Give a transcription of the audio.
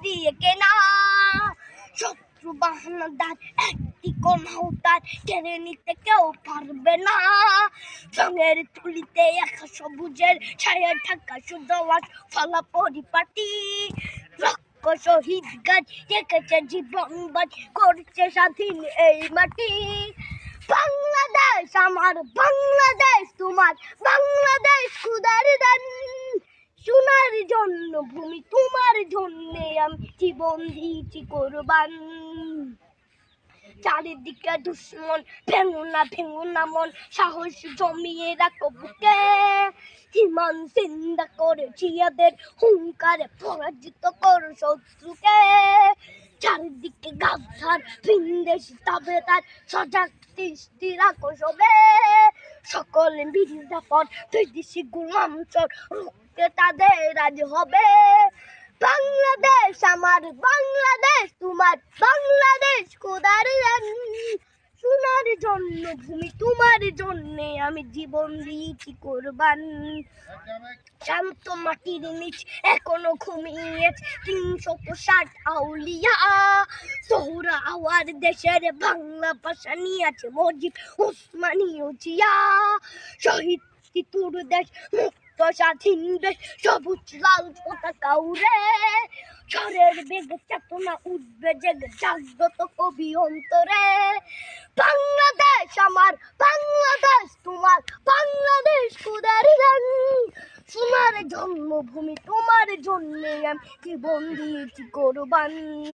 দিয়ে কেনা। শত্রু বাহানাদার একটি কোনাও তার কেড়ে নিতে কেউ পারবে না। রঙের তুলিতে একা সবুজের ছায়া ঢাকা শুদ্ধ ফলা পরিপাটি। রক্ত শহীদ গাছ রেখেছে জীবন বাজ করছে স্বাধীন এই মাটি। বাংলাদেশ আমার, বাংলাদেশ তোমার, বাংলাদেশ খুদার দান। সোনার জন্য ভূমি তোমার জন্যে আমি জীবন দিয়েছি কোরবান। চারিদিকে দুশ্মন, ভেঙো না মন, সাহস জমিয়ে রাখো বুকে। ইমান জিন্দা করেছি এদের হুঙ্কারে, পরাজিত করো শত্রুকে। চারিদিকে গাছার ভিনদেশি তাবেদার, সজাগ দৃষ্টি রাখো সবে। সকলে মির্জাফর দুই দেশি গোলাম চোর, রুখতে তাদের আজ হবে। বাংলাদেশ আমার, বাংলাদেশ তোমার, বাংলাদেশ খোদার দান। সোনার জন্য ভূমি তোমার জন্যে আমি জীবন দিয়েছি কোরবান। শান্ত মাটির নিচ এখনো ঘুমিয়েছে ৩৬০ আউলিয়া। সোহরা আওয়ার দেশের বাংলা ভাষা নিয়েছে মজিদ ওসমানীয় জিয়া। শহীদ তিতুর দেশ, মুক্ত স্বাধীন দেশ, সবুজ লাল পতাকা উড়ে। ঝড়ের বেগে চেতনা উঠবে জেগে, জাগ্রত কবি অন্তরে। বাংলাদেশ আমার, বাংলাদেশ তোমার, বাংলাদেশ খোদার দান। সোনার জন্মভূমি তোমার জন্যে আমি জীবন দিয়েছি কোরবান।